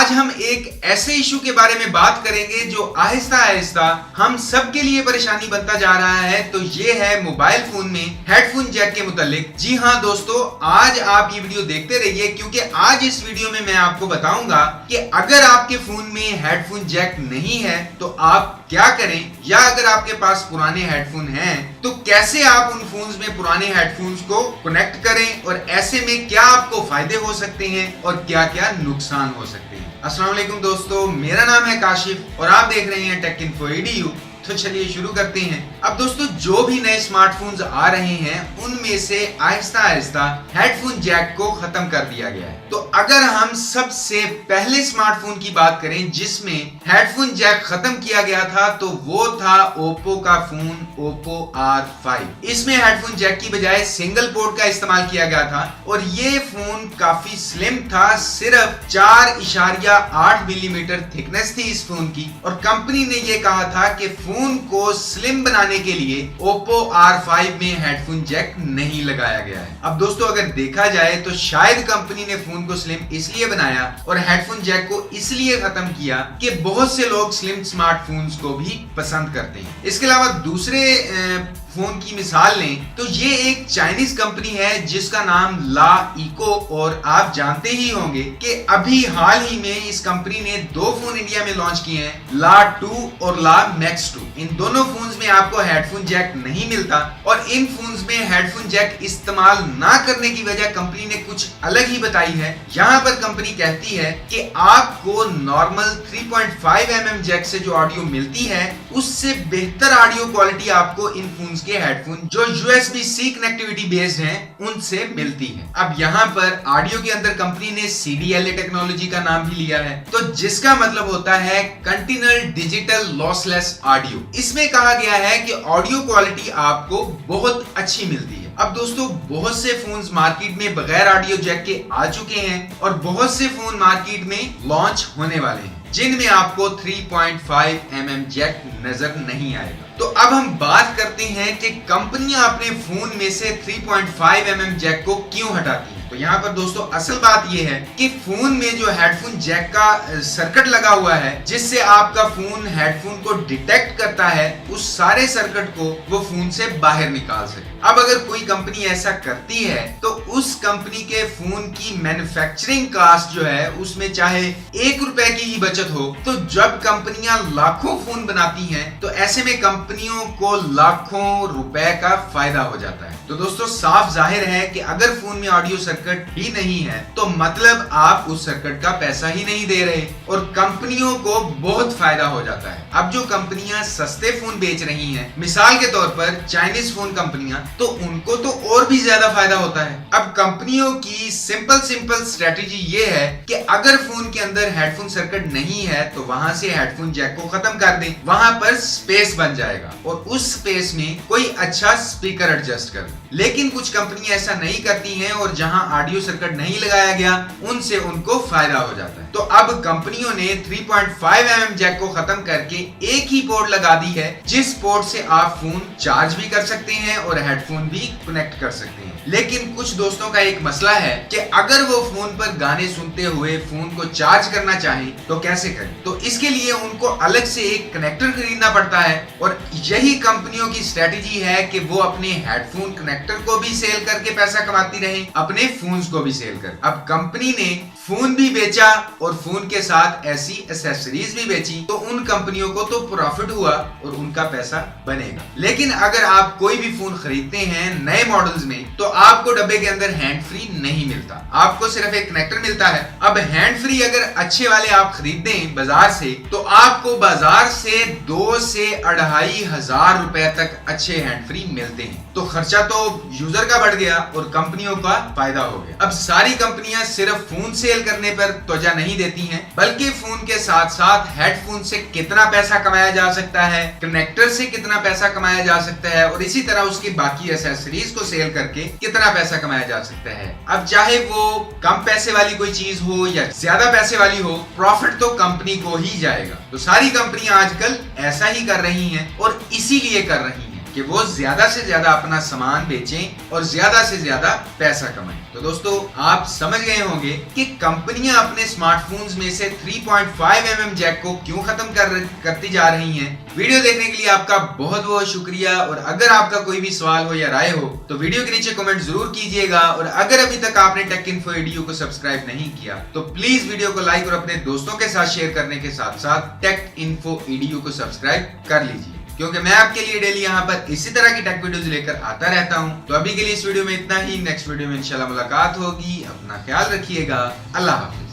आज हम एक ऐसे इशू के बारे में बात करेंगे जो आहिस्ता आहिस्ता हम सब के लिए परेशानी बनता जा रहा है। तो ये है मोबाइल फोन में हेडफोन जैक के मुतालिक। जी हाँ दोस्तों, आज आप ये वीडियो देखते रहिए क्योंकि आज इस वीडियो में मैं आपको बताऊंगा कि अगर आपके फोन में हेडफोन जैक नहीं है तो आप क्या करें, या अगर आपके पास पुराने हेडफोन हैं तो कैसे आप उन फोन्स में पुराने हेडफोन्स को कनेक्ट करें और ऐसे में क्या आपको फायदे हो सकते हैं और क्या क्या नुकसान हो सकते हैं। अस्सलाम वालेकुम दोस्तों, मेरा नाम है काशिफ और आप देख रहे हैं टेक इन्फो EDU। तो चलिए शुरू करते हैं। अब दोस्तों, जो भी नए स्मार्टफोन्स आ रहे हैं उनमें से आहिस्ता आहिस्ता हेडफोन जैक को खत्म कर दिया गया है। तो अगर हम सबसे पहले स्मार्टफोन की बात करें जिसमें हेडफोन जैक खत्म किया गया था तो वो था ओप्पो का फोन Oppo R5। इसमें हेडफोन जैक की बजाय सिंगल पोर्ट का इस्तेमाल किया गया था और ये फोन काफी स्लिम था। सिर्फ 4.8 मिलीमीटर थिकनेस थी इस फोन की और कंपनी ने ये कहा था कि फोन को स्लिम बनाने के लिए Oppo R5 में हेडफोन जैक नहीं लगाया गया है। अब दोस्तों, अगर देखा जाए तो शायद कंपनी ने फोन को स्लिम इसलिए बनाया और हेडफोन जैक को इसलिए खत्म किया कि बहुत से लोग स्लिम स्मार्टफोन्स को भी पसंद करते हैं। इसके अलावा दूसरे फोन की मिसाल लें तो ये एक चाइनीज कंपनी है जिसका नाम ला इको, और आप जानते ही होंगे कि अभी हाल ही में इस कंपनी ने 2 फोन इंडिया में लॉन्च किए हैं, ला 2 और ला मैक्स 2। इन दोनों फोन्स में आपको हेडफोन जैक नहीं मिलता और इन फोन्स में हेडफोन जैक इस्तेमाल ना करने की वजह कंपनी ने कुछ अलग ही बताई है। यहाँ पर कंपनी कहती है कि आपको नॉर्मल 3.5 mm जैक से जो ऑडियो मिलती है उससे बेहतर ऑडियो क्वालिटी आपको इन फोन्स के हेडफोन जो USB-C कनेक्टिविटी बेस्ड हैं उनसे मिलती है। अब यहाँ पर ऑडियो के अंदर कंपनी ने CDLA टेक्नोलॉजी का नाम भी लिया है, तो जिसका मतलब होता है कंटिन्यूअल डिजिटल लॉसलेस ऑडियो। इसमें कहा गया है कि ऑडियो क्वालिटी आपको बहुत अच्छी मिलती है। अब दोस्तों, बहुत से फोन्स मार्केट में बगैर ऑडियो जैक के आ चुके हैं और बहुत से फोन मार्केट में लॉन्च होने वाले हैं जिनमें आपको 3.5 mm जैक नजर नहीं आएगा। तो अब हम बात करते हैं कि कंपनियां अपने फोन में से 3.5 mm जैक को क्यों हटाती हैं। तो यहाँ पर दोस्तों असल बात यह है कि फोन में जो हेडफोन जैक का सर्किट लगा हुआ है जिससे आपका फोन हेडफोन को डिटेक्ट करता है, उस सारे सर्किट को वो फोन से बाहर निकाल सके। अब अगर कोई कंपनी ऐसा करती है तो उस कंपनी के फोन की मैन्युफैक्चरिंग कास्ट जो है उसमें चाहे 1 रुपए की ही बचत हो, तो जब कंपनियां लाखों फोन बनाती हैं तो ऐसे में कंपनियों को लाखों रुपए का फायदा हो जाता है। तो दोस्तों, साफ जाहिर है कि अगर फोन में ऑडियो सर्किट ही नहीं है तो मतलब आप उस सर्किट का पैसा ही नहीं दे रहे और कंपनियों को बहुत फायदा हो जाता है। अब जो कंपनियां सस्ते फोन बेच रही हैं, मिसाल के तौर पर चाइनीज फोन कंपनियां, तो उनको तो और भी ज्यादा फायदा होता है। अब कंपनियों की सिंपल स्ट्रेटेजी ये है कि अगर फोन के अंदर हेडफोन सर्किट नहीं है तो वहां से हेडफोन जैक को खत्म कर दें, वहां पर स्पेस बन जाएगा और उस स्पेस में कोई अच्छा स्पीकर एडजस्ट कर। लेकिन कुछ कंपनियां ऐसा नहीं करती हैं और जहां ऑडियो सर्किट नहीं लगाया गया उनसे उनको फायदा हो जाता है। तो अब कंपनियों ने 3.5 mm जैक को खत्म करके एक ही पोर्ट लगा दी है जिस पोर्ट से आप फोन चार्ज भी कर सकते हैं और हेडफोन भी कनेक्ट कर सकते हैं। लेकिन कुछ दोस्तों का एक मसला है कि अगर वो फोन पर गाने सुनते हुए फोन को चार्ज करना चाहें तो कैसे करें। तो इसके लिए उनको अलग से एक कनेक्टर खरीदना पड़ता है और यही कंपनियों की स्ट्रेटेजी है कि वो अपने हेडफोन कनेक्टर को भी सेल करके पैसा कमाती रहे, अपने फोन्स को भी सेल कर। अब कंपनी ने फोन भी बेचा और फोन के साथ ऐसी एक्सेसरीज भी बेची तो उन कंपनियों को तो प्रॉफिट हुआ और उनका पैसा बनेगा। लेकिन अगर आप कोई भी फोन खरीदते हैं नए मॉडल्स में तो आपको डब्बे के अंदर हैंड फ्री नहीं मिलता, आपको सिर्फ एक कनेक्टर मिलता है। अब हैंड फ्री अगर अच्छे वाले आप खरीदें बाजार से तो आपको बाजार से 2 से 2,500 रुपए तक अच्छे हैंड फ्री मिलते हैं। तो खर्चा तो यूजर का बढ़ गया और कंपनियों का फायदा हो गया। अब सारी कंपनियां सिर्फ फोन सेल करने पर त्वचा नहीं देती हैं, बल्कि फोन के साथ साथ हेडफोन से कितना पैसा कमाया जा सकता है, कनेक्टर से कितना पैसा कमाया जा सकता है और इसी तरह उसकी बाकी एक्सेसरीज को सेल करके कितना पैसा कमाया जा सकता है। अब चाहे वो कम पैसे वाली कोई चीज हो या ज्यादा पैसे वाली हो, प्रॉफिट तो कंपनी को ही जाएगा। तो सारी कंपनियां आजकल ऐसा ही कर रही हैं और इसीलिए कर रही हैं कि वो ज्यादा से ज्यादा अपना सामान बेचें और ज्यादा से ज्यादा पैसा कमाएं। तो दोस्तों आप समझ गए होंगे कि कंपनियां अपने स्मार्टफोन्स में से 3.5 mm जैक को क्यों खत्म करती जा रही हैं। वीडियो देखने के लिए आपका बहुत बहुत शुक्रिया, और अगर आपका कोई भी सवाल हो या राय हो तो वीडियो के नीचे कमेंट जरूर कीजिएगा, और अगर अभी तक आपने टेक इन्फो ईडीयू को सब्सक्राइब नहीं किया तो प्लीज वीडियो को लाइक और अपने दोस्तों के साथ शेयर करने के साथ साथ टेक इन्फो ईडीयू को सब्सक्राइब कर लीजिए, क्योंकि मैं आपके लिए डेली यहाँ पर इसी तरह की टेक वीडियोस लेकर आता रहता हूँ। तो अभी के लिए इस वीडियो में इतना ही। नेक्स्ट वीडियो में इंशाल्लाह मुलाकात होगी। अपना ख्याल रखिएगा। अल्लाह हाफिज।